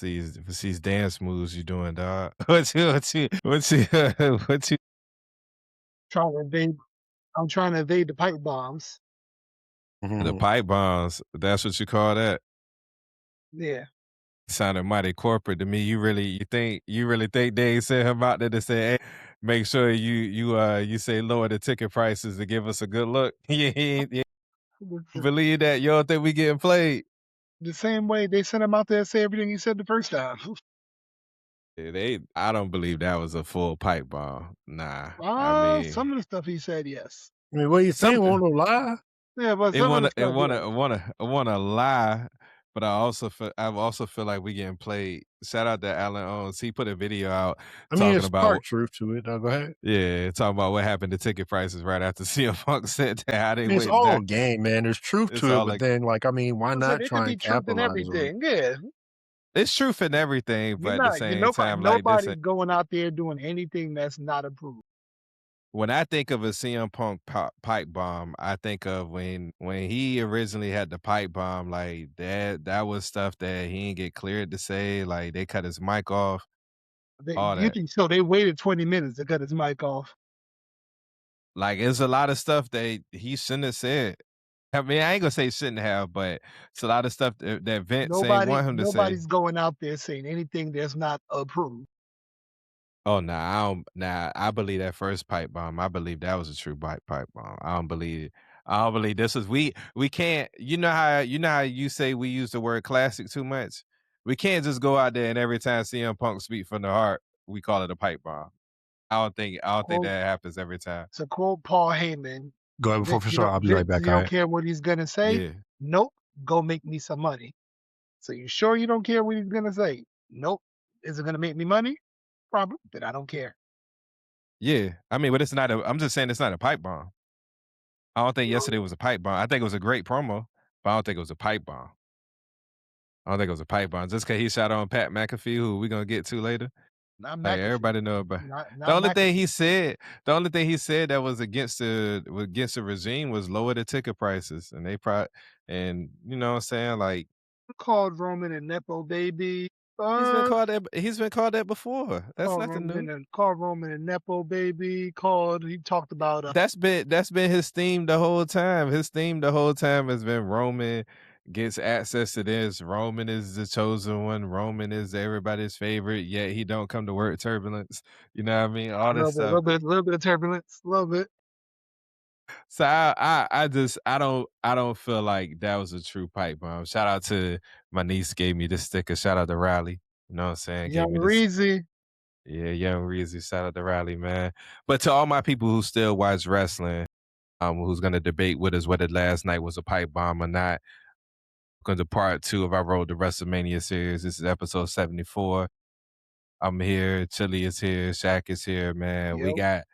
What's these dance moves you doing, dog? What you Trying to evade I'm trying to evade the pipe bombs. the Mhm. pipe bombs? That's what you call that? Yeah. Sounded mighty corporate to me. You really think they ain't sent him out there to say, "Hey, make sure you say lower the ticket prices to give us a good look." You ain't The believe that? You don't think we getting played? the same way they sent him out there to say everything he said the first time. I don't believe that was a full pipe bomb. Nah, I Some mean, of the stuff he said, yes. I mean, what you some saying? Want to lie? Yeah, but it some of the wanna it stuff, wanna yeah. it wanna it wanna lie, but I also feel like we getting played. Shout out to Alan Owens. He put a video out I mean, talking it's about part truth to it. Now, go ahead. yeah, talking about what happened to ticket prices right after CM Punk said that, how they I mean, it's went all back. game, man. There's truth It's to it, all but like then, like, I mean, why I said not it could try be and truth in capitalize on it? everything. Yeah. it's truth in everything, but You're at the not you same nobody time, like this nobody's going out there doing anything that's not approved. when I think of a CM Punk pipe bomb, I think of when he originally had the pipe bomb, like that was stuff that he didn't get cleared to say, like they cut his mic off, all You that. think so they waited 20 minutes to cut his mic off. Like it's a lot of stuff that he shouldn't have said. I mean, I ain't gonna say shouldn't have, but it's a lot of stuff that Vince ain't want him to say. Nobody's going out there saying anything that's not approved. Oh, nah, I believe that first pipe bomb. I believe that was a true pipe bomb. I don't believe this was we can't you know how you say we use the word classic too much? We can't just go out there and every time CM Punk speak from the heart, we call it a pipe bomb. I don't think Quote that happens every time. To quote Paul Heyman, Go ahead before Vince, for sure. I'll be right Vince, back. you All don't right. care what he's gonna say. Yeah. Nope. Go make me some money. So you sure you don't care what he's gonna say? Nope. Is it gonna make me money? Probably. Then I don't care. Yeah. I mean, but I'm just saying it's not a pipe bomb. I don't think yesterday was a pipe bomb. I think it was a great promo, but I don't think it was a pipe bomb. I don't think it was a pipe bomb. Just because he shot on Pat McAfee, who we gonna get to later. Not Like McAfee. everybody know about. The Not only thing he McAfee. said, the only thing he said that was against the regime was lower the ticket prices, and they probably and you know what I'm saying like Called Roman a nepo baby. he's been called that before. That's nothing new. Called Roman a nepo baby. He talked about That's been his theme the whole time. His theme the whole time has been Roman gets access to this. Roman is the chosen one. Roman is everybody's favorite. Yet he don't come to work turbulence. You know what I mean? All a this stuff. little bit of turbulence. A little bit. So I don't feel like that was a true pipe bomb. Shout out to my niece gave me this sticker. Shout out to Riley. You know what I'm saying? Gave Young me this. Reezy. Yeah, young Reezy. Shout out to Riley, man. But to all my people who still watch wrestling, who's gonna debate with us whether last night was a pipe bomb or not. Welcome to part 2 of our Road to WrestleMania series. This is episode 74. I'm here. Chili is here. Shaq is here, man. We Yep.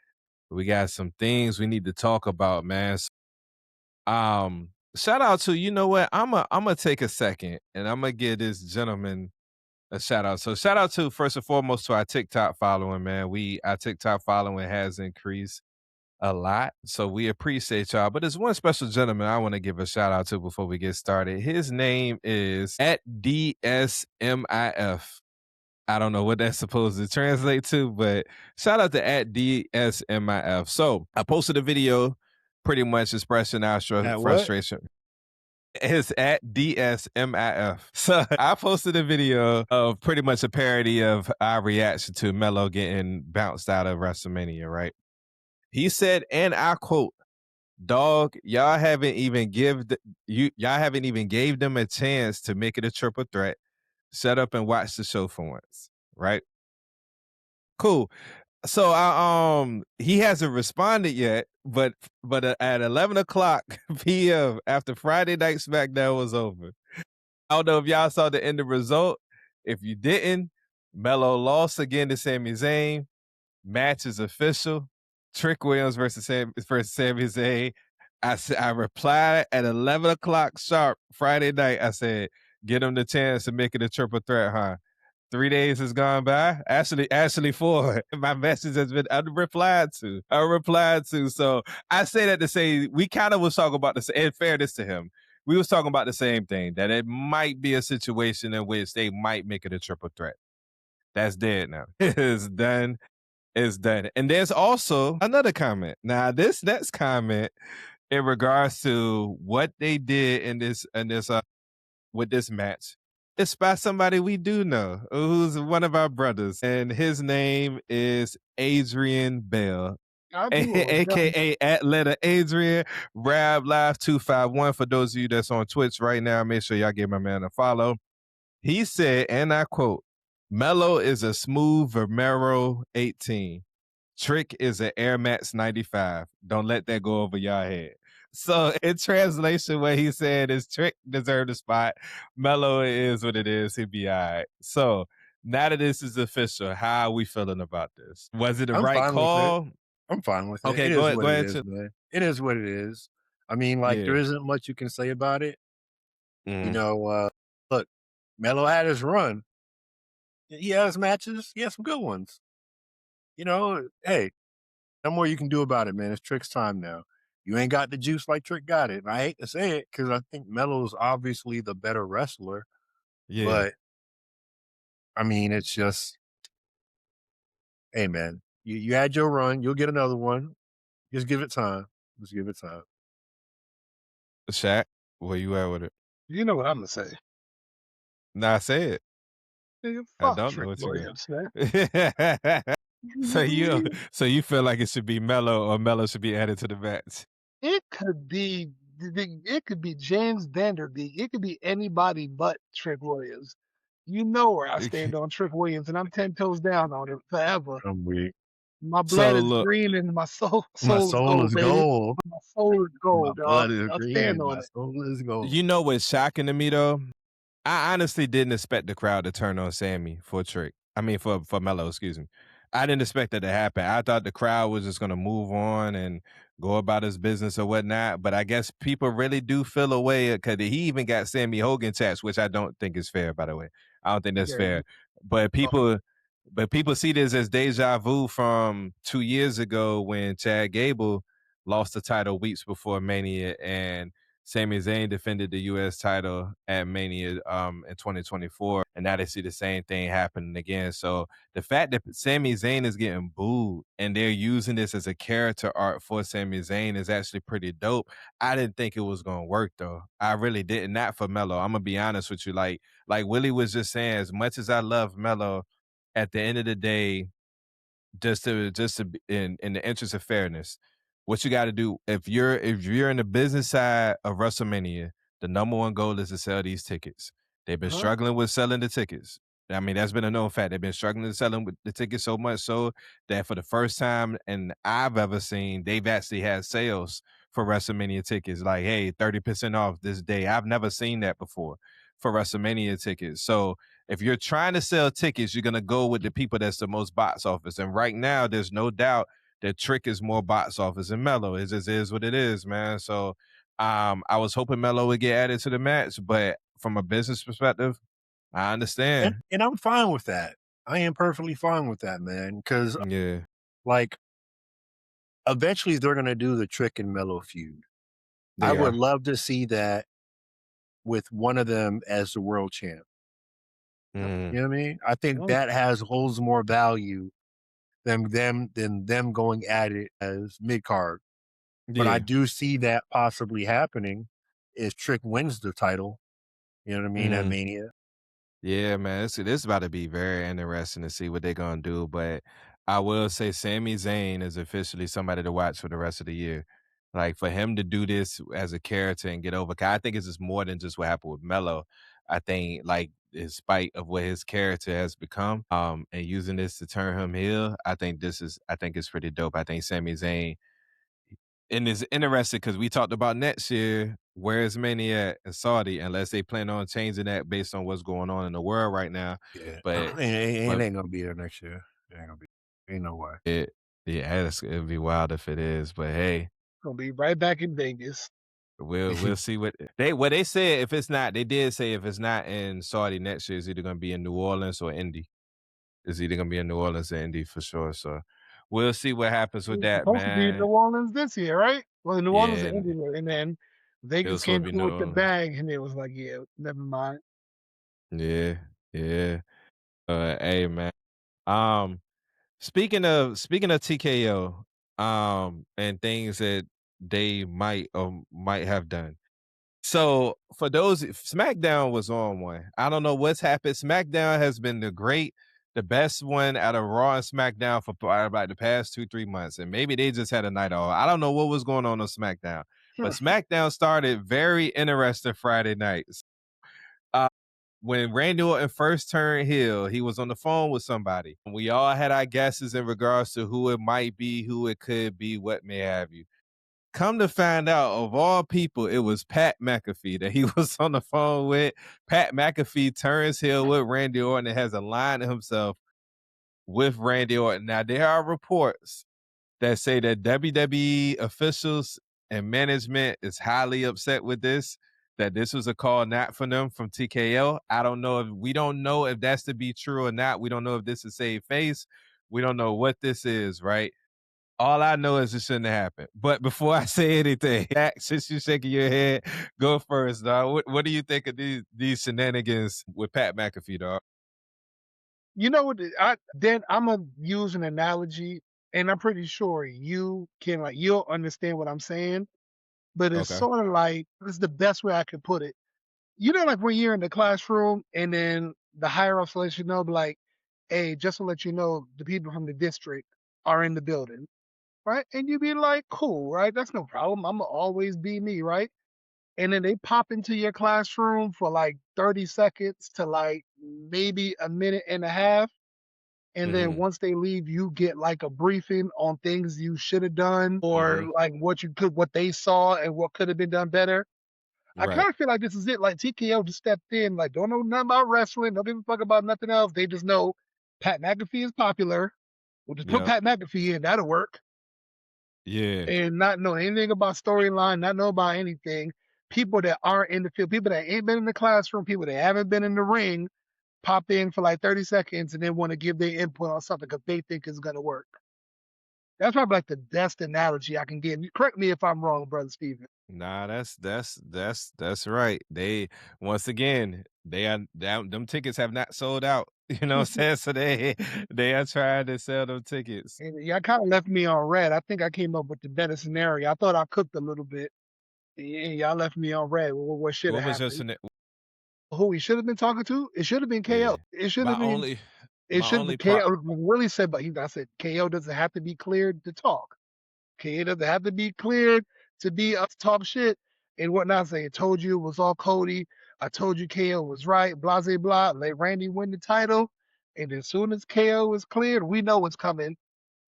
got some things we need to talk about, man. Shout out to you know what? I'm gonna take a second and I'm gonna give this gentleman a shout out. So shout out to first and foremost to our TikTok following, man. Our TikTok following has increased a lot. So we appreciate y'all. But there's one special gentleman I want to give a shout out to before we get started. His name is at DSMIF. I don't know what that's supposed to translate to, but shout out to at DSMIF. So I posted a video pretty much expressing our At what? frustration. It's at DSMIF. So I posted a video of pretty much a parody of our reaction to Melo getting bounced out of WrestleMania, right? He said, and I quote, "Dog, y'all haven't even gave them a chance to make it a triple threat. Shut up and watch the show for once." Right? Cool. So he hasn't responded yet, but at 11:00 p.m. after Friday Night SmackDown was over, I don't know if y'all saw the end result. If you didn't, Melo lost again to Sami Zayn. Match is official. Trick Williams versus Sami Zayn. I replied at 11:00 sharp Friday night. I said, "Get him the chance to make it a triple threat, huh?" 3 days has gone by. Actually 4. My message has been unreplied to. So I say that to say we kind of was talking about this. In fairness to him, we was talking about the same thing, that it might be a situation in which they might make it a triple threat. That's dead now. It's done. It's done. And there's also another comment. Now, this next comment in regards to what they did in this with this match. It's by somebody we do know, who's one of our brothers, and his name is Adrian Bell, I do. aka at letter Adrian Rab Live 251. For those of you that's on Twitch right now, make sure y'all give my man a follow. He said, and I quote, Mello is a smooth Vomero 18. Trick is an Air Max 95. Don't let that go over your head. So in translation, what he said is Trick deserved a spot. Mello is what it is. He'll be all right. So now that this is official, how are we feeling about this? Was it a I'm right fine with it. call? I'm fine with it. Okay, It go is ahead. what Go it ahead. is, man. It is what it is. I mean, like, there Yeah. isn't much you can say about it. You Mhm. know, look, Melo had his run. He has matches. He has some good ones. You know, hey, no more you can do about it, man. It's Trick's time now. You ain't got the juice like Trick got it. And I hate to say it because I think Melo's obviously the better wrestler. Yeah. But I mean, it's just, hey, man, you had your run. You'll get another one. Just give it time. Just give it time. Shaq, where you at with it? You know what I'm gonna say. Nah, say it. Nigga, I fuck don't know Trick what you Williams, man. got. So you feel like it should be Mello or Mello should be added to the match? It could be James Vanderbeek. It could be anybody but Trick Williams. You know where I stand on Trick Williams, and I'm 10 toes down on it forever. I'm weak. My blood So is look, green and my soul My is soul gold, is baby. gold. My soul is My gold, blood dog. is I'll green stand and on my it. soul is gold. you know what's shocking to me though? I honestly didn't expect the crowd to turn on Sammy for Trick. I mean, for Mello, excuse me. I didn't expect that to happen. I thought the crowd was just going to move on and go about his business or whatnot. But I guess people really do feel a way because he even got Sammy Hogan chats, which I don't think is fair, by the way. I don't think that's Yeah, fair. But people see this as deja vu from 2 years ago when Chad Gable lost the title weeks before Mania and Sami Zayn defended the U.S. title at Mania in 2024, and now they see the same thing happening again. So the fact that Sami Zayn is getting booed and they're using this as a character art for Sami Zayn is actually pretty dope. I didn't think it was gonna work though. I really didn't. Not for Mello. I'm gonna be honest with you. Like Willie was just saying, as much as I love Mello, at the end of the day, just to be in the interest of fairness, what you got to do if you're in the business side of WrestleMania, the number one goal is to sell these tickets. They've been uh-huh. struggling with selling the tickets. I mean, that's been a known fact. They've been struggling to selling with the tickets so much so that for the first time and I've ever seen, they've actually had sales for WrestleMania tickets. Like, hey, 30% off this day. I've never seen that before for WrestleMania tickets. So if you're trying to sell tickets, you're gonna go with the people that's the most box office. And right now, there's no doubt that Trick is more box office than Mello. It just is what it is, man. So I was hoping Mello would get added to the match, but from a business perspective, I understand. And I'm fine with that. I am perfectly fine with that, man. Because, Yeah. like, eventually they're going to do the Trick and Mellow feud. I They would are. love to see that with one of them as the world champ. Mm. You know what I mean? I think that holds more value than them going at it as mid card. But I Yeah. do see that possibly happening if Trick wins the title. You know what I mean? At Mm. Mania. Yeah, man. This is about to be very interesting to see what they're gonna do. But I will say Sami Zayn is officially somebody to watch for the rest of the year. Like for him to do this as a character and get over, 'cause I think it's just more than just what happened with Mello. I think like in spite of what his character has become, and using this to turn him heel, I think it's pretty dope. I think Sami Zayn and it's interesting because we talked about next year. Where is Mania at in Saudi? Unless they plan on changing that based on what's going on in the world right now. Yeah. But It but ain't going to be there next year. It ain't going to be. Ain't no way. it'd be wild if it is. But hey, Gonna be right back in Vegas. we'll see what they said. If it's not, they did say if it's not in Saudi next year, it's either gonna be in New Orleans or Indy. It's either gonna be in New Orleans or Indy for sure. So we'll see what happens with It's that, supposed to be in New man. Orleans this year, right? Well, New Orleans Yeah, and Indy, and then It was Vegas supposed came to be through with the no. bag, and it was like, yeah, never mind. Yeah, yeah. Hey man. Um, speaking of TKO, and things that they might have done. So for those, SmackDown was on one. I don't know what's happened. SmackDown has been the best one out of Raw and SmackDown for probably about the past 2-3 months, and maybe they just had a night off. I don't know what was going on SmackDown, but SmackDown started very interesting Friday nights. Uh, when Randy Orton first turned heel, he was on the phone with somebody. We all had our guesses in regards to who it might be, who it could be, what may have you. Come to find out, of all people, it was Pat McAfee that he was on the phone with. Pat McAfee turns heel with Randy Orton and has aligned himself with Randy Orton. Now, there are reports that say that WWE officials and management is highly upset with this, that this was a call not from them, from TKO. We don't know if that's to be true or not. We don't know if this is save face. We don't know what this is, right? All I know is it shouldn't have happened. But before I say anything, since you're shaking your head, go first, dog. What do you think of these shenanigans with Pat McAfee, dog? You know what? I'm gonna use an analogy, and I'm pretty sure you can you'll understand what I'm saying. But it's Okay. sort of like this is the best way I could put it. You know, like when you're in the classroom and then the higher ups let you know, like, hey, just to let you know, the people from the district are in the building, right? And you be like, cool, right? That's no problem. I'm gonna always be me, right? And then they pop into your classroom for like 30 seconds to like maybe a minute and a half. And then Mm-hmm. once they leave, you get like a briefing on things you should have done Mm-hmm. or like what they saw and what could have been done better. I Right. kind of feel like this is it. Like TKO just stepped in, like don't know nothing about wrestling, don't give a fuck about nothing else. They just know Pat McAfee is popular. We'll just put Yep. Pat McAfee in, that'll work. Yeah. And not know anything about storyline, not know about anything. People that aren't in the field, people that ain't been in the classroom, people that haven't been in the ring, pop in for like 30 seconds and then want to give their input on something because they think it's gonna work. That's probably like the best analogy I can give. Correct me if I'm wrong, brother Steven. Nah, that's right. They once again, them tickets have not sold out. You know what I'm saying? So they are trying to sell them tickets. And y'all kind of left me on red. I think I came up with the better scenario. I thought I cooked a little bit. And y'all left me on red. What should have What was your happened? scenario? Who he should have been talking to? It should have been Yeah. KO. It should My have been. only It my should have been only pro KO. Willie said, but I said KO doesn't have to be cleared to talk. KO doesn't have to be cleared to be up to talk shit and whatnot. Say, I told you it was all Cody. I told you KO was right. Blah blah blah. Let Randy win the title. And as soon as KO is cleared, we know what's coming.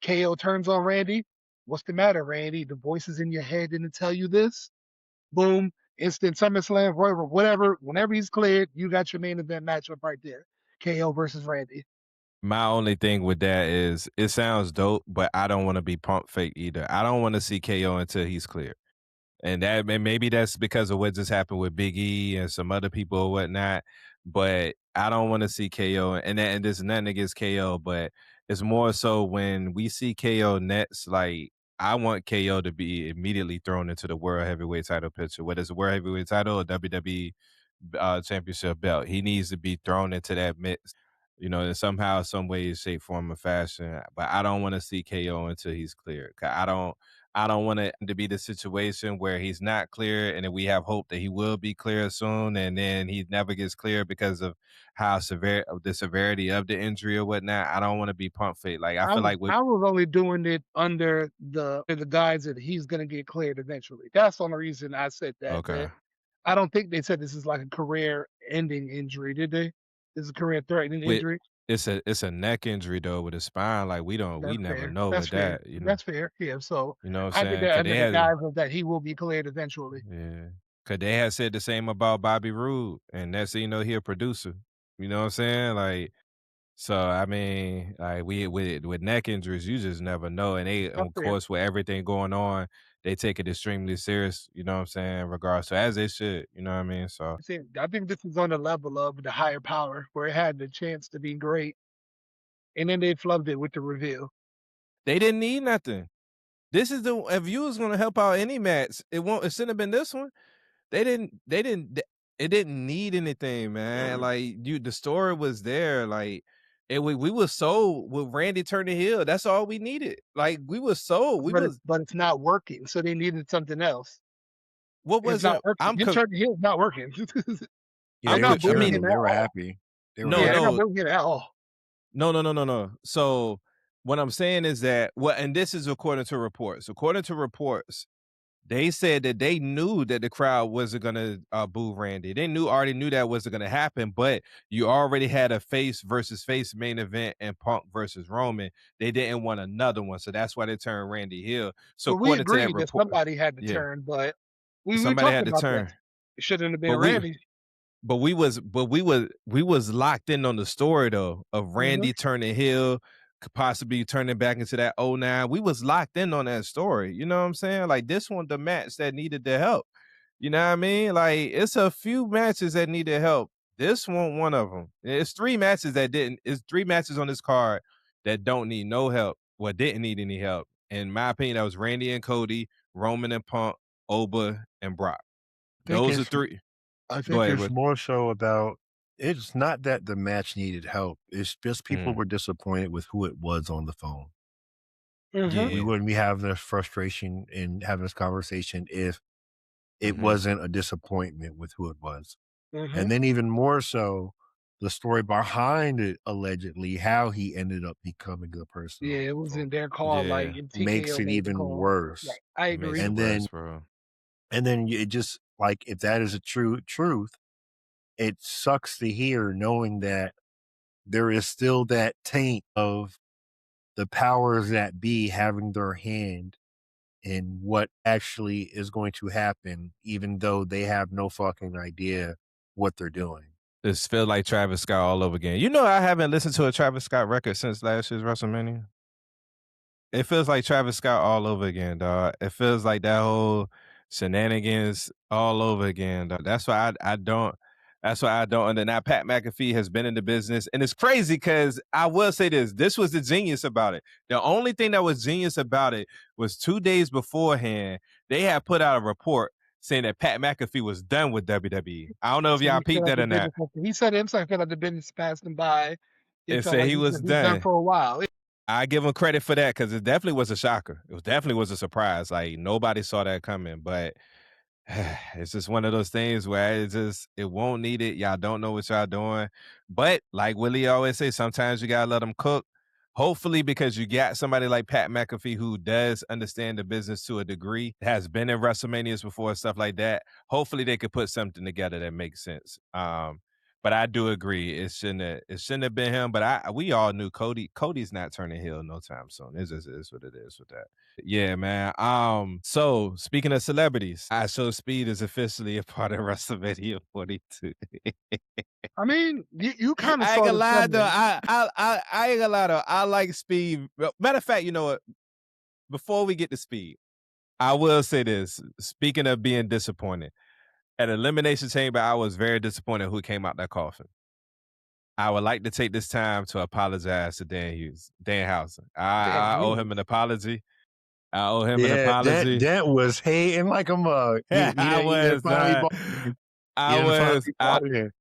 KO turns on Randy. What's the matter, Randy? The voices in your head didn't tell you this. Boom. Instant SummerSlam, Royal, whatever. Whenever he's cleared, you got your main event matchup right there. KO versus Randy. my only thing with that is it sounds dope, but I don't want to be pump fake either. I don't want to see KO until he's clear. And maybe that's because of what just happened with Big E and some other people or whatnot. But I don't want to see KO, and there's nothing against KO, but it's more so when we see KO next, like I want KO to be immediately thrown into the world heavyweight title picture, whether it's a world heavyweight title or WWE championship belt. He needs to be thrown into that mix, in somehow, some way, shape, form, or fashion. But I don't want to see KO until he's clear. I don't want it to be the situation where he's not clear and then we have hope that he will be clear soon and then he never gets clear because of how severe of the severity of the injury or whatnot. I don't want to be pump fake. Like I I feel was like with I was only doing it under the guise that he's gonna get cleared eventually. That's the only reason I said that. okay. That I don't think they said this is like a career ending injury, did they? This is a career threatening With injury. it's a neck injury though with a spine. Like we That's never fair. know That's with fair. that, That's fair. Yeah. So you know what I'm I did saying? that Cause under they the had guise of that he will be cleared eventually. Yeah. Cause they had said the same about Bobby Roode, and that's he a producer. You know what I'm saying? Like, so I mean, like we with neck injuries, you just never know. And they, That's of fair. course, with everything going on, they take it extremely serious. You know what I'm saying? In regards to as they should. You know what I mean? So See, I think this is on the level of the higher power where it had the chance to be great, and then they flubbed it with the reveal. they didn't need nothing. This is the if you was gonna help out any match, it shouldn't have been this one. It didn't need anything, man. Like the story was there. Like we was sold with Randy turning heel. That's all we needed. Like we was sold. We was but it's not working, so they needed something else. what It's not wasn't working. I'm Him co- turning heel is not working. Yeah, I'm They're they were not I moving mean him chilling. at They were all. happy. They were no Yeah, they're happy. not no moving him at all. no. So what I'm saying is that and this is according to reports. According to reports, they said that they knew that the crowd wasn't gonna boo Randy. They already knew that wasn't gonna happen, but you already had a face versus face main event and Punk versus Roman. They didn't want another one, so that's why they turned Randy heel. So But we according to that agreed that report, somebody had to yeah, turn, but we somebody talked had to about that. turn. It shouldn't have been But we Randy. we was locked in on the story though of Mhm. Randy turning heel, possibly turning back into that '09. We was locked in on that story. You know what I'm saying? Like this one, the match that needed the help. You know what I mean? Like it's a few matches that needed help. This one of them. It's three matches that didn't. It's three matches on this card that don't need no help. Well, didn't need any help. In my opinion, that was Randy and Cody, Roman and Punk, Oba and Brock. I think Those are it's three. I Go think ahead, it's with more so about it's not that the match needed help. It's just people mm, were disappointed with who it was on the phone. Mhm. We yeah. wouldn't be having this frustration and having this conversation if it Hmm. wasn't a disappointment with who it was. Mhm. And then even more so, the story behind it, allegedly, how he ended up becoming the person Yeah, on it the was phone in their call, like Yeah. and makes TKO it made the even call. worse. Right. I It makes agree. it And worse, then bro. it just like if that is a true truth, it sucks to hear knowing that there is still that taint of the powers that be having their hand in what actually is going to happen, even though they have no fucking idea what they're doing. This feel like Travis Scott all over again. You know, I haven't listened to a Travis Scott record since last year's WrestleMania. It feels like Travis Scott all over again, dog. It feels like that whole shenanigans all over again, dog. That's why I don't. And now Pat McAfee has been in the business, and it's crazy because I will say this: this was the genius about it. The only thing that was genius about it was 2 days beforehand they had put out a report saying that Pat McAfee was done with WWE. I don't know if So y'all he said peeped like that the or not. business. He said it himself felt like the business passed him by. It It felt said like he was he's done done. for a while. I give him credit for that because it definitely was a shocker. It was definitely was a surprise. Like nobody saw that coming, but it's just one of those things where it won't need it. Y'all don't know what y'all doing. But like Willie always say, sometimes you gotta let them cook. Hopefully, because you got somebody like Pat McAfee who does understand the business to a degree, has been in WrestleManias before, stuff like that. Hopefully, they could put something together that makes sense. But I do agree it shouldn't have been him. But we all knew Cody's not turning heel no time soon. It just is what it is with that. Yeah, man. So speaking of celebrities, I Show Speed is officially a part of WrestleMania 42. I mean, you kind of I ain't saw gonna this lie though. coming. I ain't gonna lie though. I like Speed. Matter of fact, you know what? Before we get to Speed, I will say this. Speaking of being disappointed, at Elimination Chamber, I was very disappointed who came out that coffin. I would like to take this time to apologize to Dan Housen. Dan I owe him Hughes. an apology. I owe him an Yeah, apology. that was hating like a mug. I He done was finally not. bought in. He I done was. finally bought in.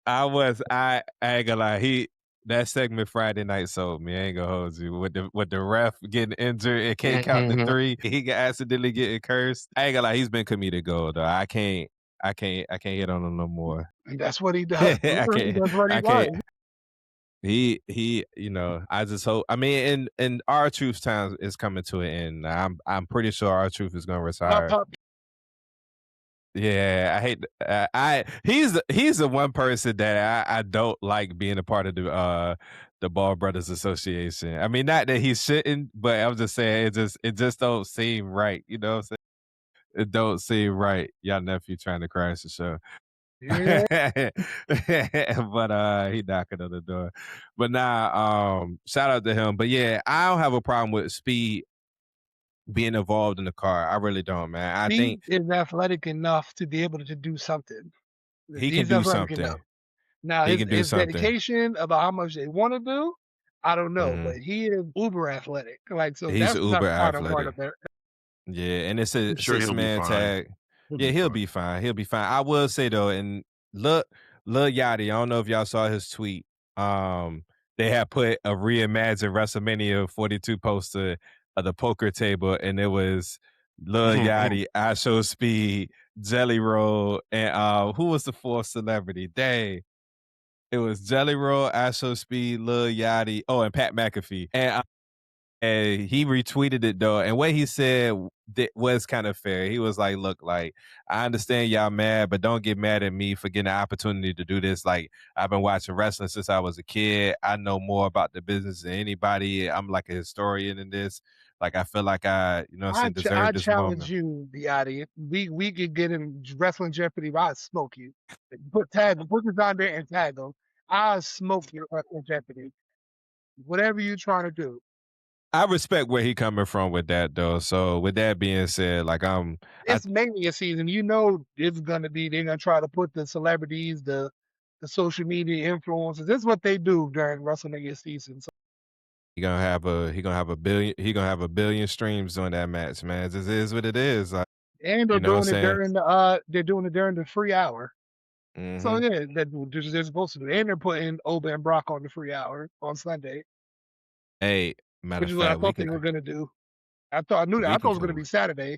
I ain't gonna lie. That segment Friday night sold me. I ain't gonna hold you with the ref getting injured and can't count the Mhm. three. He got accidentally getting cursed. I ain't gonna lie. He's been comedic gold though. I can't hit on him no more. And that's what he does. I Literally, can't. that's what he I can't. does. You know, I just hope. I mean, and our truth time is coming to an end. I'm pretty sure our truth is gonna Pop, retire. pop. Yeah, I hate. He's the one person that I don't like being a part of the Ball Brothers Association. I mean, not that he shouldn't, but I'm just saying it just don't seem right. You know what I'm saying? It don't seem right. Y'all nephew trying to crash the show. Yeah. But he knocking on the door. But nah, shout out to him. But yeah, I don't have a problem with Speed being involved in the car. I really don't, man. I He think is athletic enough to be able to do something. he can He's do athletic enough. something. Now He can do his something. dedication about how much they want to do, I don't know, Mhm. but he is uber athletic. Like so He's that's uber not the part athletic. of it. Yeah, and it's a I'm sure he'll be six-man fine. tag. He'll Yeah, be he'll fine. be fine. He'll be fine. I will say though, and look, Lil Yachty, I don't know if y'all saw his tweet. Um, they had put a reimagined WrestleMania 42 poster of the poker table, and it was Lil Yachty, I Show Speed, Jelly Roll, and who was the fourth celebrity? Dang. It was Jelly Roll, I Show Speed, Lil Yachty, oh, and Pat McAfee. And he retweeted it though, and what he said was kind of fair. He was like, "Look, like I understand y'all mad, but don't get mad at me for getting the opportunity to do this. Like I've been watching wrestling since I was a kid. I know more about the business than anybody. I'm like a historian in this. Like I feel like you know, what I'm saying, I deserve this challenge moment." you, the audience. We could get in wrestling Jeopardy. I'll smoke you. Put this on there and tag them. I'll smoke you at wrestling Jeopardy. Whatever you're trying to do. I respect where he coming from with that though. So with that being said, like I It's Mania season. You know it's gonna be. They're gonna try to put the celebrities, the social media influencers. This is what they do during WrestleMania season. So, he gonna have a billion streams on that match, man. This is what it is. Like, and they're you know what I'm doing it saying? during the free hour. So Hmm. yeah, they're supposed to do. And they're putting Oba and Brock on the free hour on Sunday, Hey, matter which of is what I fact, thought they were gonna do. I knew that. I we thought can it was gonna be Saturday.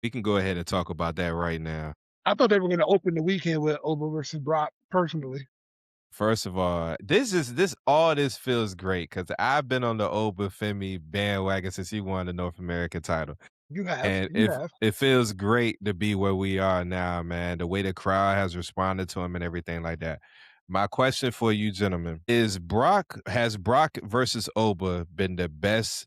we can go ahead and talk about that right now. I thought they were gonna open the weekend with Oba versus Brock. Personally, First of all, this feels great because I've been on the Oba Femi bandwagon since he won the North American title. And you if have. it feels great to be where we are now, man. The way the crowd has responded to him and everything like that. My question for you, gentlemen, has Brock versus Oba been the best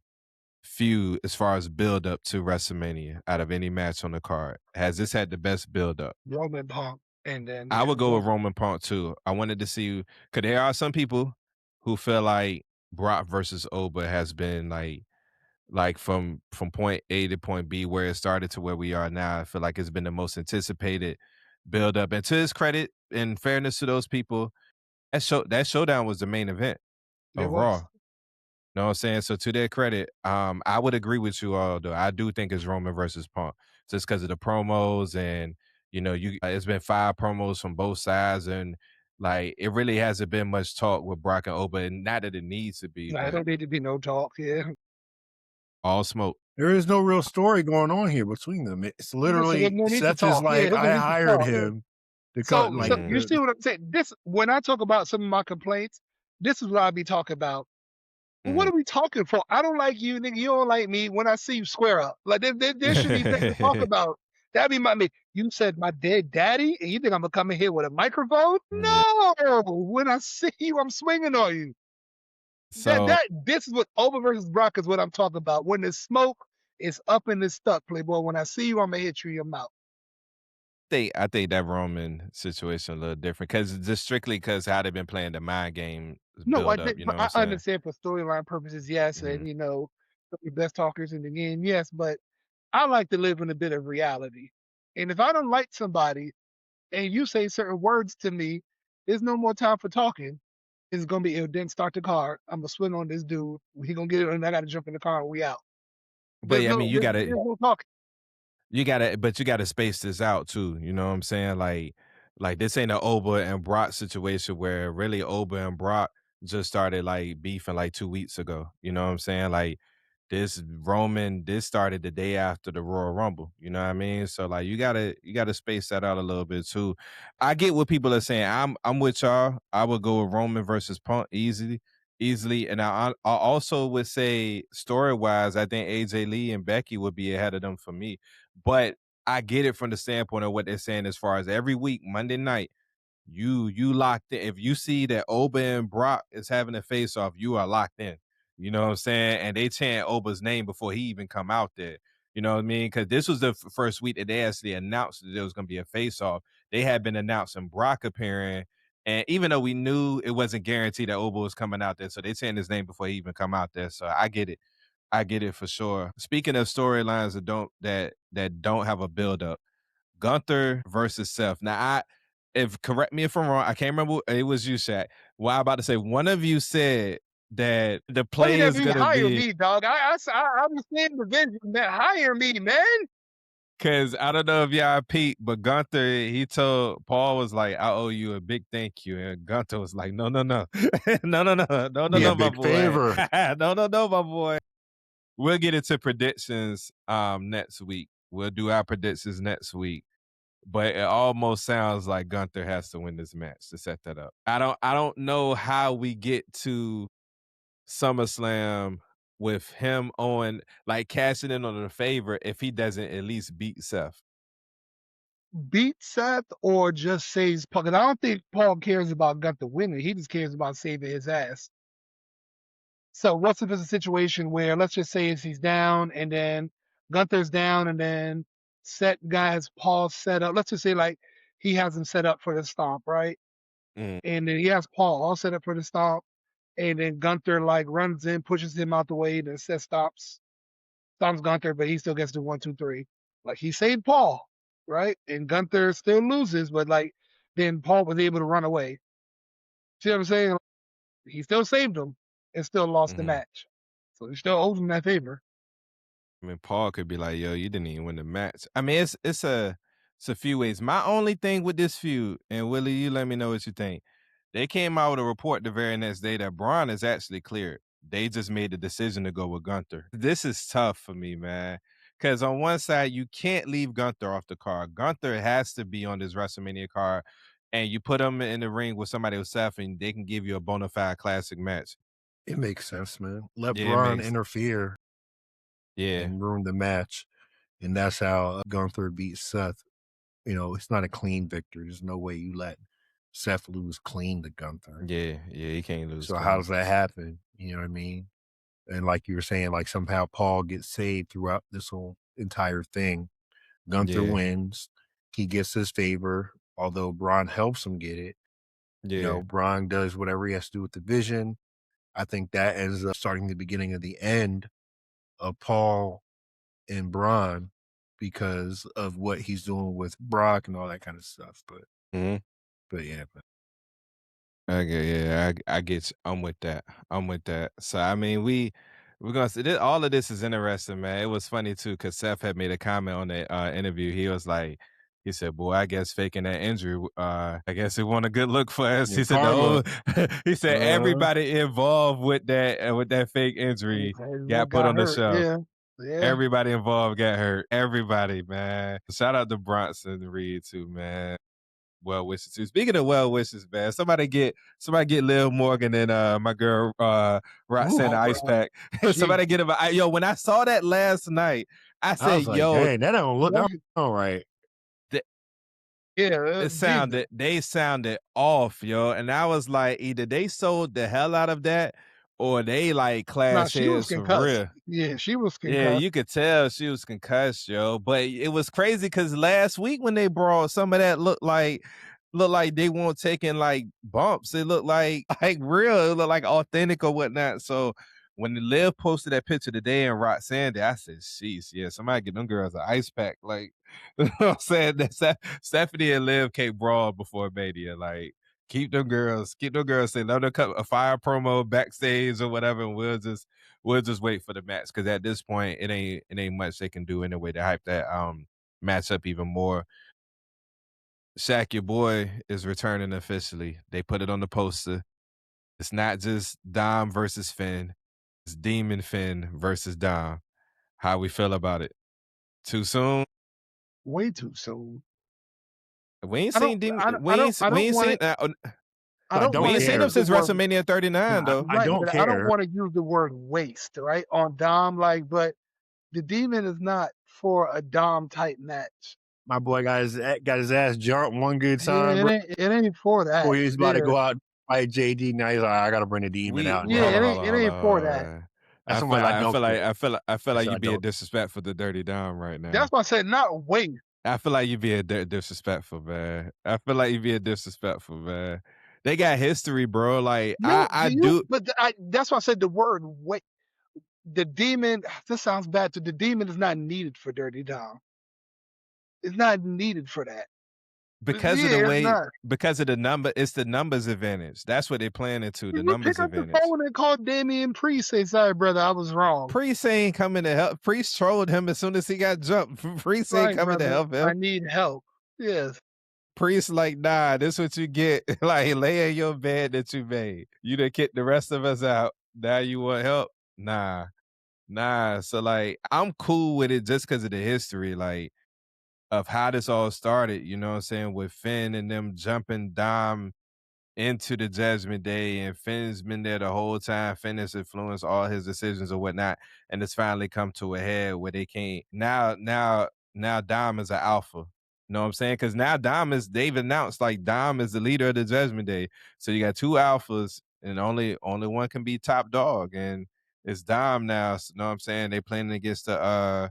feud as far as build up to WrestleMania out of any match on the card? Has this had the best build up? Roman Punk, and then I yeah, would go with Roman Punk too. I wanted to see because there are some people who feel like Brock versus Oba has been like from point A to point B where it started to where we are now. I feel like it's been the most anticipated build up. And to his credit, in fairness to those people, that showdown was the main event it of was. Raw. Know what I'm saying? So to their credit, I would agree with you all though. I do think it's Roman versus Punk just because of the promos and it's been 5 promos from both sides and like it really hasn't been much talk with Brock and Oba, and not that it needs to be, I but don't need to be no talk. Yeah, all smoke. There is no real story going on here between them. It's yeah. So there's literally no need to Seth is talk. Yeah, like, there's no I need to hired talk. Yeah. him to cut So like you Mhm. see what I'm saying? This when I talk about some of my complaints, this is what I be talking about. What Mhm. are we talking for? I don't like you, nigga. You don't like me. When I see you, square up. Like there should be things to talk about. That'd be my. You said my dead daddy, and you think I'm gonna come in here with a microphone? Yeah. No. When I see you, I'm swinging on you. So This is what Over versus Brock is what I'm talking about. When the smoke is up and it's stuck, Playboy. When I see you, I'm gonna hit you in your mouth. I think that Roman situation a little different because just strictly because how they've been playing the mind game No, build up. You know what I'm I saying? understand for storyline purposes, yes, Mhm. and the best talkers in the game, yes, but I like to live in a bit of reality. And if I don't like somebody and you say certain words to me, there's no more time for talking. It's gonna be then start the car. I'm gonna swing on this dude. He gonna get it, and I gotta jump in the car and we out. But yeah, I mean, There's no talking. but you gotta space this out too. You know what I'm saying? Like this ain't an Oba and Brock situation where really Oba and Brock just started like beefing like 2 weeks ago. You know what I'm saying? Like this started the day after the Royal Rumble. You know what I mean? So like you gotta space that out a little bit too. I get what people are saying. I'm with y'all. I would go with Roman versus Punk easily. And I also would say story wise, I think AJ Lee and Becky would be ahead of them for me. But I get it from the standpoint of what they're saying as far as every week, Monday night, you locked in. If you see that Oba and Brock is having a face off, you are locked in. You know what I'm saying? And they chant Oba's name before he even come out there. You know what I mean? Because this was the first week that they actually announced that there was going to be a face off. They had been announcing Brock appearing, and even though we knew it wasn't guaranteed that Oba was coming out there, so they chant his name before he even come out there. So I get it. I get it for sure. Speaking of storylines that don't have a build up, Gunther versus Seth. Now, if correct me if I'm wrong, I can't remember. It was you, Shaq. Well, I'm about to say one of you said that the play is WWE gonna hire be. me, dog. I understand the vision, man. Hire me, man. Cause I don't know if y'all peeped, but Gunther, he told Paul was like, "I owe you a big thank you," and Gunther was like, "No, no, no, no, no, no, no, no, Be a no, my big boy, favor. no, no, no, my boy." We'll get into predictions next week. We'll do our predictions next week. But it almost sounds like Gunther has to win this match to set that up. I don't know how we get to SummerSlam with him on like cashing in on the favor if he doesn't at least beat Seth. Beat Seth or just saves Paul. Because I don't think Paul cares about Gunther winning. He just cares about saving his ass. So what's if it's a situation where let's just say he's down and then Gunther's down and then Seth guys Paul set up. Let's just say like he has him set up for the stomp, right? Mm, And then he has Paul all set up for the stomp. And then Gunther like runs in, pushes him out the way, and then Seth stomps Gunther, but he still gets to 1, 2, 3. Like he saved Paul, right? And Gunther still loses, but like then Paul was able to run away. See what I'm saying? He still saved him and still lost the mhm. match. So he still owes him that favor. I mean, Paul could be like, "Yo, you didn't even win the match." I mean, it's a few ways. My only thing with this feud, and Willie, you let me know what you think. They came out with a report the very next day that Braun is actually cleared. They just made the decision to go with Gunther. This is tough for me, man. Because on one side, you can't leave Gunther off the card. Gunther has to be on this WrestleMania card, and you put him in the ring with somebody with Seth, and they can give you a bona fide classic match. It makes sense, man. Let Yeah, it Braun makes interfere yeah, and ruin the match. And that's how Gunther beat Seth. You know, it's not a clean victory. There's no way you let Seth lose clean to Gunther. yeah, yeah. He can't lose So how clean. does that happen? You know what I mean? And like you were saying, like somehow Paul gets saved throughout this whole entire thing. Gunther Yeah, wins. He gets his favor, although Braun helps him get it. You yeah. know, Braun does whatever he has to do with the vision. I think that ends up starting the beginning of the end of Paul and Braun because of what he's doing with Brock and all that kind of stuff. Mhm. But yeah, but Okay, yeah, I get you. I'm with that. I'm with that. So I mean, we're gonna see this, all of this is interesting, man. It was funny too because Seth had made a comment on the interview. He was like, he said, "Boy, I guess faking that injury, I guess it wasn't a good look for us." yeah, He said, "The karma. whole," he said, Uh, "Everybody involved with that fake injury What got put got on the hurt? shelf. Yeah. Yeah. Everybody involved got hurt. Everybody, man. Shout out to Bronson Reed too, man." Well wishes too. Speaking of well wishes, man, somebody get Lil Morgan and my girl Roxanne Oh, the Ice bro. Pack. She, Somebody get him. Yo, when I saw that last night, I I said, was like, "Yo, dang, that don't look what? all right. th- Yeah, it Jesus. sounded they sounded off, yo." And I was like, either they sold the hell out of that, or they like Nah, clash she was heads for concussed. real. Yeah, she was Yeah, concussed. you could tell she was concussed, yo. But it was crazy because last week when they brought some of that looked like they weren't taking like bumps. It looked like like real. It looked like authentic or whatnot. So when the Liv posted that picture today and Roxanne, I said, "Sheesh, yeah, somebody get them girls an ice pack." Like, you know what I'm saying? That Stephanie and Liv can't brawl before Mania. Like, keep them girls. Say let them cut a fire promo backstage or whatever, and we'll just wait for the match because at this point it ain't much they can do anyway to hype that match up even more. Shaq, your boy, is returning officially. They put it on the poster. It's not just Dom versus Finn. It's Demon Finn versus Dom. How we feel about it? Too soon? Way too soon. We ain't I don't seen Demon. I don't I don't I We don't ain't want seen. to I don't We want don't to ain't seen him use care. the since word WrestleMania 39, Nah, though. I right, don't but I don't care. want to use the word waste, right? On Dom, like, but the demon is not for a Dom type match. My boy got his ass jumped one good Yeah, time, bro. it ain't for Before that. he was about to Yeah. go out and fight JD. Now he's like, I gotta bring the demon We out Yeah, hold now. on, hold on, it hold on, ain't for hold that. on. That's how much I I don't feel like care. I feel I like said you I being don't. disrespectful to Dirty Dom right now. That's why I said not waste. I feel like you being disrespectful, man. I feel like you being disrespectful, man. They got history, bro. Like No, I do you? do. But that's why I said the word waste. The demon. This sounds bad. To the demon is not needed for Dirty Dom. It's not needed for that. because of the Yeah, it's way not. because of the number, it's the numbers advantage. That's what they're playing into, He the would pick numbers up the advantage. phone and call Damian Priest, say, "Sorry, brother, I was wrong." Priest ain't coming to help. Priest trolled him as soon as he got jumped. Priest ain't Right, coming to brother, help him. I need help. Yes. Priest like, nah, this what you get. Like, lay in your bed that you made. You done kicked the rest of us out. Now you want help? Nah. Nah. So like, I'm cool with it just because of the history, like, of how this all started, you know what I'm saying? With Finn and them jumping Dom into the Judgment Day, and Finn's been there the whole time. Finn has influenced all his decisions or whatnot, and it's finally come to a head where they can't. Now Dom is an alpha. You know what I'm saying? Because now they've announced like Dom is the leader of the Judgment Day. So you got two alphas, and only one can be top dog, and it's Dom now. So, you know what I'm saying? They playing against the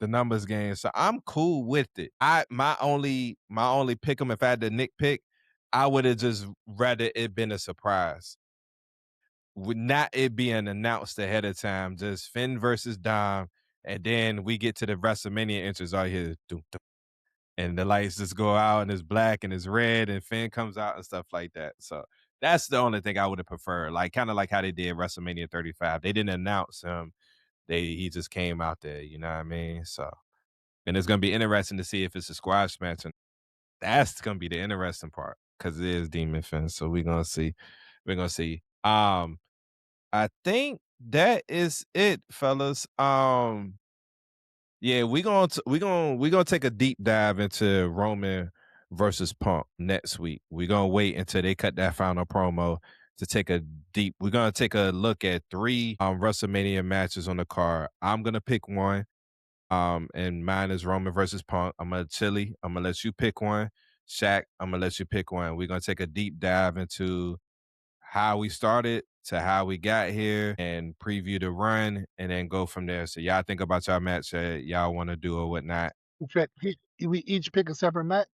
numbers game. So I'm cool with it. My only pick 'em, if I had to nitpick, I would have just rather it been a surprise. Would not it being announced ahead of time, just Finn versus Dom, and then we get to the WrestleMania entrance all here, doom, doom, and the lights just go out and it's black and it's red and Finn comes out and stuff like that. So that's the only thing I would have preferred. Like kind of like how they did WrestleMania 35. They didn't announce him. He just came out there, you know what I mean? So and it's gonna be interesting to see if it's a squash match. And that's gonna be the interesting part because it is Demon Finn. So we're gonna see. We're gonna see. I think that is it, fellas. Yeah, we gonna take a deep dive into Roman versus Punk next week. We're gonna wait until they cut that final promo to take a deep. We're gonna take a look at three WrestleMania matches on the card. I'm gonna pick one. And mine is Roman versus Punk. I'm gonna Chili. I'm gonna let you pick one. Shaq, I'm gonna let you pick one. We're gonna take a deep dive into how we started to how we got here and preview the run and then go from there. So y'all think about y'all match that y'all want to do or whatnot. In fact, we each pick a separate match.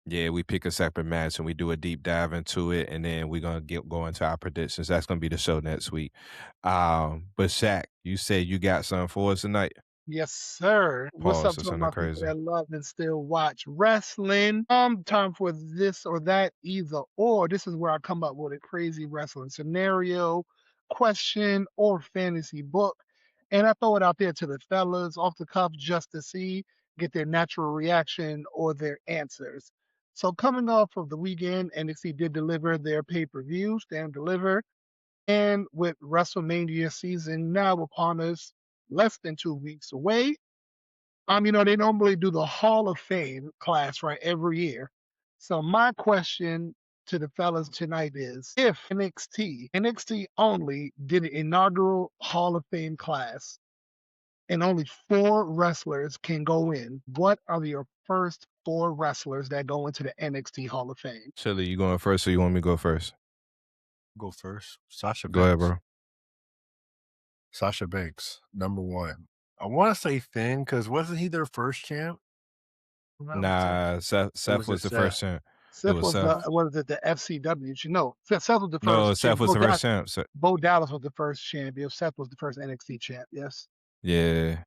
Yeah, we pick a separate match and we do a deep dive into it, and then we're gonna go into our predictions. That's gonna be the show next week. But Shaq, you said you got something for us tonight. Yes, sir. What's Pause up or to all something my people crazy. that love and still watch wrestling? Time for this or that, either or. This is where I come up with a crazy wrestling scenario, question, or fantasy book. And I throw it out there to the fellas off the cuff just to see, get their natural reaction or their answers. So coming off of the weekend, NXT did deliver their pay-per-view, stand deliver. And with WrestleMania season now upon us, less than 2 weeks away, they normally do the Hall of Fame class, right, every year. So my question to the fellas tonight is, if NXT only did an inaugural Hall of Fame class and only 4 wrestlers can go in, what are your first 4 wrestlers that go into the NXT Hall of Fame? Chili, you going first or you want me to go first? Go first. Sasha Go ahead, Banks. bro. Sasha Banks, number one. I want to say Finn because wasn't he their first champ? Nah, Seth was was it the Seth? first champ. It Seth was was Seth. what is it, the FCW? No, Seth was the No, first Seth champ. was the first champ. So, Bo Dallas was the first champion. Seth was the first NXT champ. Yes. yeah,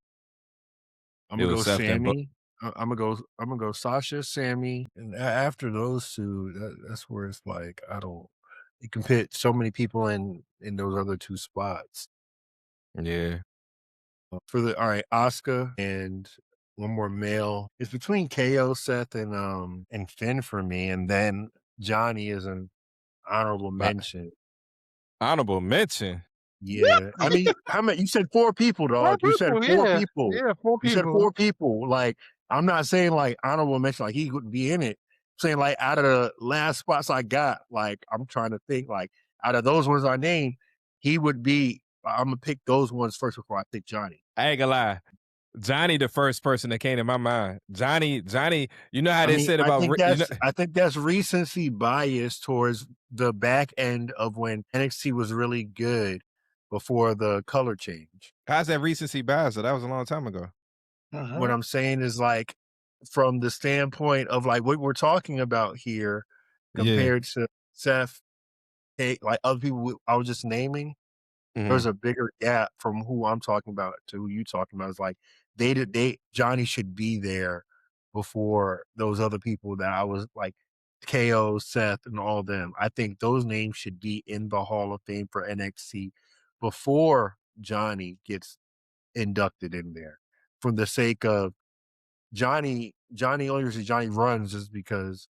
I'm it gonna was go Seth and Sammy. I'm gonna go Sasha, Sammy, and after those two, that's where it's like I don't. You can pit so many people in those other 2 spots. yeah. For the all right, Asuka and one more male. It's between KO, Seth, and Finn for me, and then Johnny is an honorable mention. Honorable mention. Yeah, I mean, how many? You said 4 people, Four dog. You said people, 4 yeah. people. Yeah, 4 You said people. 4 people. Like, I'm not saying like honorable mention, like he wouldn't be in it. I'm saying like out of the last spots I got, like I'm trying to think like out of those ones I named, he would be. I'm gonna pick those ones first before I pick Johnny. I ain't gonna lie. Johnny, the first person that came to my mind. Johnny, you know how I they mean, said I about, think you know, that's recency bias towards the back end of when NXT was really good before the color change. how's that recency bias? So that was a long time ago. What I'm saying is like from the standpoint of like what we're talking about here Yeah. compared to Seth, like other people I was just naming, there's Mhm. a bigger gap from who I'm talking about to who you talking about. It's like Johnny should be there before those other people that I was like KO, Seth, and all them. I think those names should be in the Hall of Fame for NXT before Johnny gets inducted in there. For the sake of Johnny only reason Johnny runs is because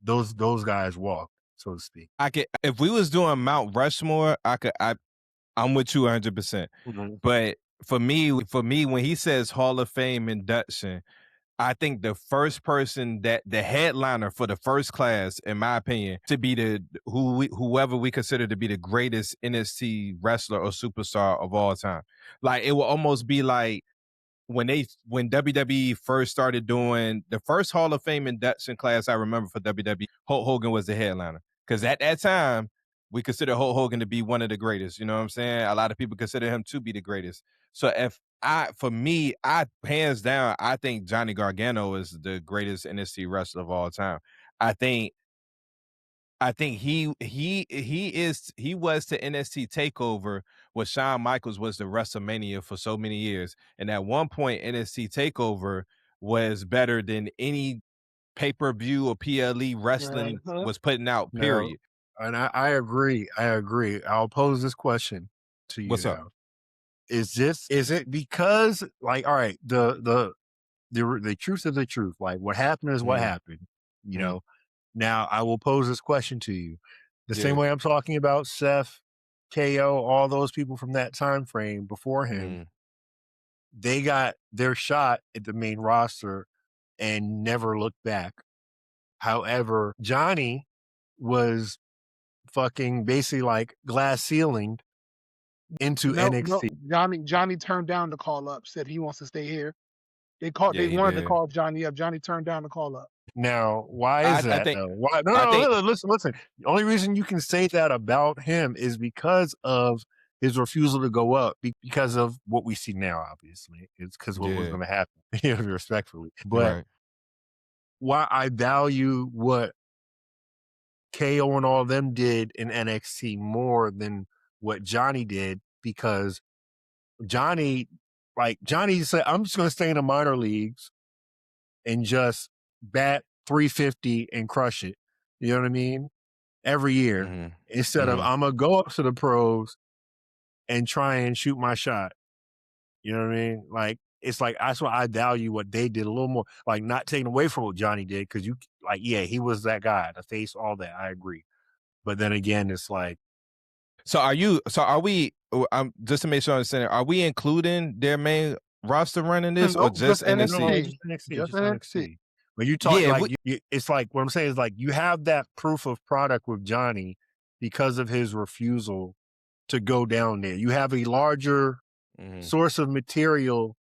those guys walk, so to speak. I could if we was doing Mount Rushmore, I'm with you 100%. Mhm. But for me, when he says Hall of Fame induction, I think the first person that the headliner for the first class, in my opinion, to be whoever we consider to be the greatest NXT wrestler or superstar of all time. Like it will almost be like when WWE first started doing the first Hall of Fame induction class I remember for WWE, Hulk Hogan was the headliner. Because at that time, we consider Hulk Hogan to be one of the greatest. You know what I'm saying? A lot of people consider him to be the greatest. So for me, I hands down, I think Johnny Gargano is the greatest NXT wrestler of all time. I think he was to NXT Takeover what Shawn Michaels was to WrestleMania for so many years. And at one point, NXT Takeover was better than any pay-per-view or PLE wrestling Uh-huh. was putting out, No, period. and I agree. I agree. I'll pose this question to you What's up? now. Is it because like all right, the truth is the truth. Like what happened is what Mhm, happened. You mhm. know. Now I will pose this question to you. The same Yeah. way I'm talking about Seth, KO, all those people from that time frame before him, Mhm, they got their shot at the main roster and never looked back. However, Johnny was fucking basically like glass ceilinged into No, no, NXT. Johnny turned down the call up, said he wants to stay here. yeah, They he wanted to did. call Johnny up. Johnny turned down the call up. Now, why is I that think though? Why? No, I no, think no, listen, listen. The only reason you can say that about him is because of his refusal to go up, because of what we see now. Obviously, it's because what was yeah, going to happen. You know, respectfully, but right. why I value what KO and all them did in NXT more than what Johnny did, because Johnny, Johnny said, I'm just going to stay in the minor leagues and just bat 350 and crush it. You know what I mean? Every year, Mhm, instead of mhm. I'm going to go up to the pros and try and shoot my shot. You know what I mean? Like, it's like, that's why I value what they did a little more. Like, not taking away from what Johnny did, because yeah, he was that guy, the face, all that. I agree. But then again, it's like, So are we just to make sure I understand, are we including their main roster running this or Nope, just just no, NXT? just NXT. NXT, Just just NXT. NXT. When you talk Yeah, like it's like what I'm saying is like you have that proof of product with Johnny because of his refusal to go down there. You have a larger mhm, source of material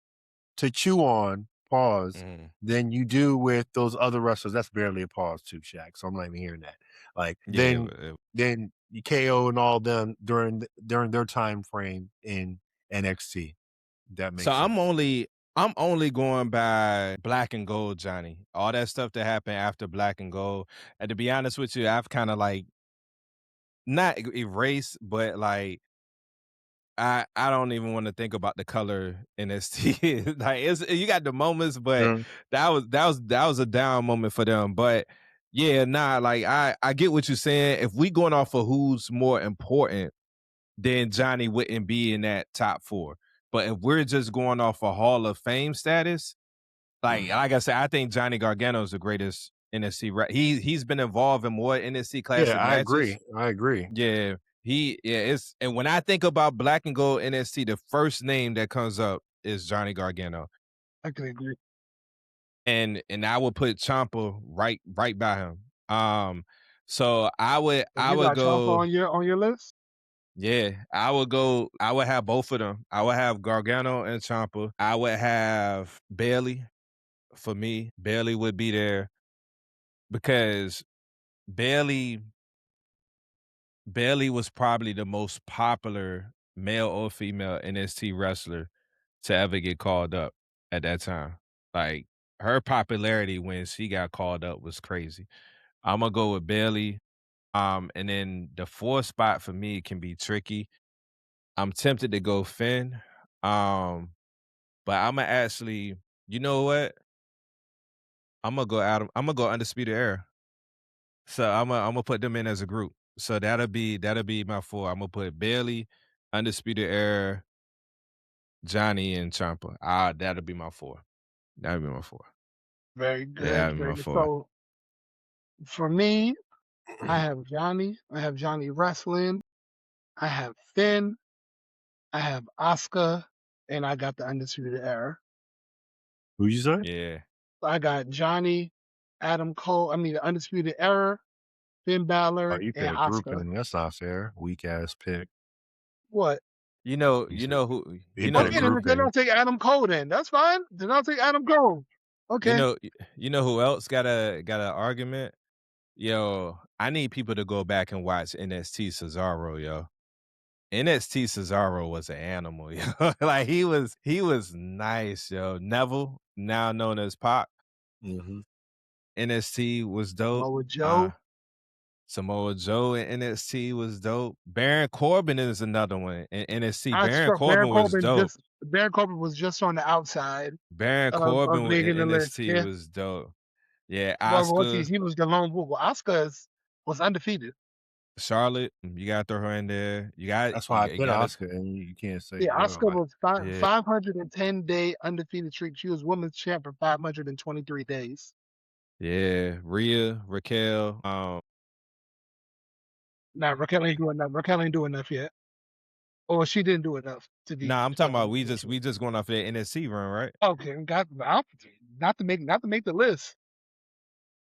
to chew on, pause, mhm. than you do with those other wrestlers. That's barely a pause too, Shaq. So I'm not even hearing that. Like Yeah, then you KO and all them during their time frame in NXT. That so makes sense. I'm only going by Black and Gold Johnny. All that stuff that happened after Black and Gold. And to be honest with you, I've kind of like not erased, but like I don't even want to think about the color NST. Like it's you got the moments, but Mm. that was a down moment for them. But yeah, nah, like I get what you're saying. If we going off of who's more important, then Johnny wouldn't be in that top four. But if we're just going off a Hall of Fame status, like I said, I think Johnny Gargano is the greatest NXT. He's been involved in more NXT Yeah, classic I matches. agree. I agree. It's and when I think about Black and Gold NXT, the first name that comes up is Johnny Gargano. I can agree. And I would put Ciampa right by him. So I would So I you would got Ciampa go, on your list? yeah, I would have both of them. I would have Gargano and Ciampa. I would have Bailey for me. Bailey would be there because Bailey Bailey was probably the most popular male or female NXT wrestler to ever get called up at that time. Like her popularity when she got called up was crazy. I'm gonna go with Bailey. And then the fourth spot for me can be tricky. I'm tempted to go Finn. Um, but I'm gonna actually, you know what? I'm gonna go Adam. I'm gonna go Undisputed Era. So I'm gonna put them in as a group. So that'll be my 4. I'm gonna put Bailey, Undisputed Era, Johnny, and Ciampa. That'll be my 4. That'll be my 4. Very Yeah, good. that'll be Very my good. 4. So for me, I have Johnny. I have Johnny wrestling. I have Finn. I have Asuka, and I got the Undisputed Era. Who you say? Yeah. I got Johnny, Adam Cole. I mean, the Undisputed Era, Finn Oh, Balor, you and could have grouped Asuka. them. That's not fair. Weak ass pick. What? You know You you said know who you you know could the have Okay, group. grouped then them. I'll take Adam Cole. Then that's fine. Then I'll take Adam Cole. You Okay. know you know who else got an argument? Yo, I need people to go back and watch NXT Cesaro, yo. NXT Cesaro was an animal, yo. Like he was nice, yo. Neville, now known as Pac. Mm-hmm. NXT was dope. Samoa Joe. Samoa Joe in NXT was dope. Baron Corbin is another one in NXT. I Baron struck Baron Corbin was Corbin. dope. Baron Corbin was just on the outside Baron of Corbin in making the list. NXT Yeah. was dope. Yeah, Well, once Asuka, he was the lone wolf. Well, Asuka was undefeated. Charlotte, you gotta throw her in there. You got That's why I you put gotta Oscar, and you can't say Yeah, yo. Asuka was yeah. 510-day undefeated streak. She was women's champ for 523 days. Yeah, Rhea, Raquel. Now Raquel ain't doing enough. Raquel ain't doing enough yet. Or she didn't do enough to be Nah, I'm talking about we undefeated. just going off the NXT run, right? Okay, not to make the list.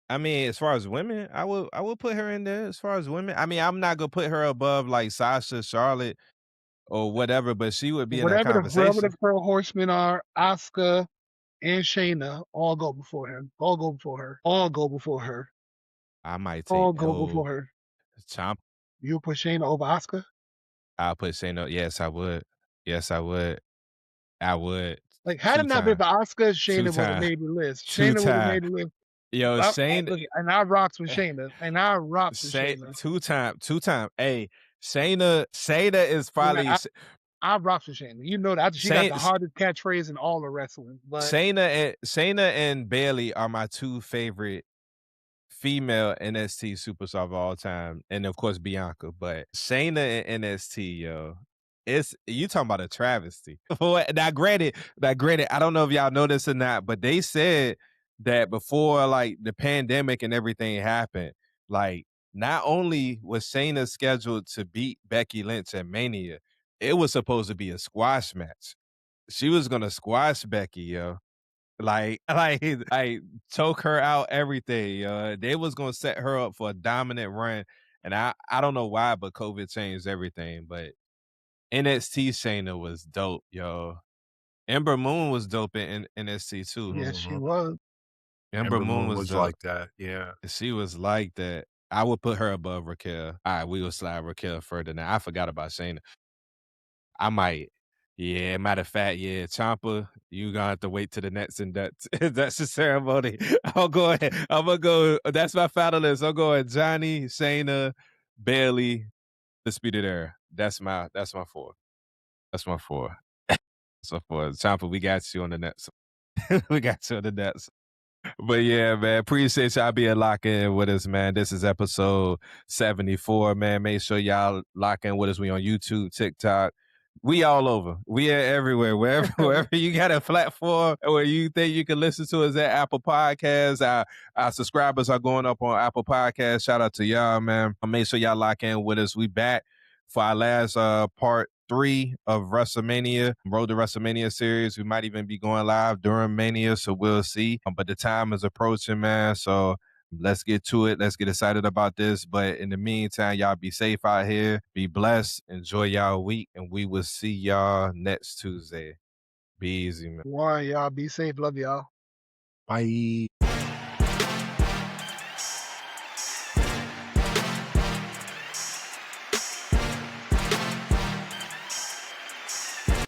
I mean, as far as women, I would put her in there. As far as women, I mean, I'm not gonna put her above like Sasha, Charlotte, or whatever, but she would be in that Whatever the conversation. 4 horsemen are, Asuka and Shayna all go before him. All go before her. All go before her. I might take All go before her. Chomp. You put Shayna over Asuka? I'll put Shayna. Yes, I would. Yes, I would. I would. Like, had it not been for Asuka, Shayna would have made the list. Two Shayna would have time. made the list. Yo, Shane. Look, and I rocks with Shayna. And I rocks with Shayna. Two time. Hey, Shayna is probably I rocks with Shayna. You know that she got the hardest catchphrase in all of wrestling. But Shayna and Bailey are my 2 favorite female NXT superstars of all time, and of course Bianca. But Shayna and NXT, yo, it's you talking about a travesty. Now, granted, I don't know if y'all know this or not, but they said that before like the pandemic and everything happened, like not only was Shayna scheduled to beat Becky Lynch at Mania, it was supposed to be a squash match. She was gonna squash Becky, yo. Like choke her out, everything. They was gonna set her up for a dominant run, and I don't know why, but COVID changed everything. But NXT Shayna was dope, yo. Ember Moon was dope in NXT too. yes, she was. Ember Moon was dope. like that. Yeah, She was like that. I would put her above Raquel. All right, we will slide Raquel further now. I forgot about Shayna. I might. Yeah, matter of fact, yeah, Ciampa, you gonna have to wait to the next and that's the ceremony. I'll go ahead. I'm gonna go. That's my final list. I'm going Johnny, Shayna, Bailey, Disputed Era. That's my 4. That's my 4. So for Ciampa, we got you on the next. We got you on the next. But yeah, man, appreciate y'all being locked in with us, man. This is episode 74, man. Make sure y'all lock in with us. We on YouTube, TikTok. We all over. We are everywhere. Wherever you got a platform where you think you can listen to us at Apple Podcasts. Our subscribers are going up on Apple Podcasts. Shout out to y'all, man. Make sure y'all lock in with us. We back for our last part 3 of WrestleMania, Road to WrestleMania series. We might even be going live during Mania, so we'll see. But the time is approaching, man. So let's get to it. Let's get excited about this. But in the meantime, y'all be safe out here. Be blessed. Enjoy y'all week. And we will see y'all next Tuesday. Be easy, man. One, y'all be safe. Love y'all. bye.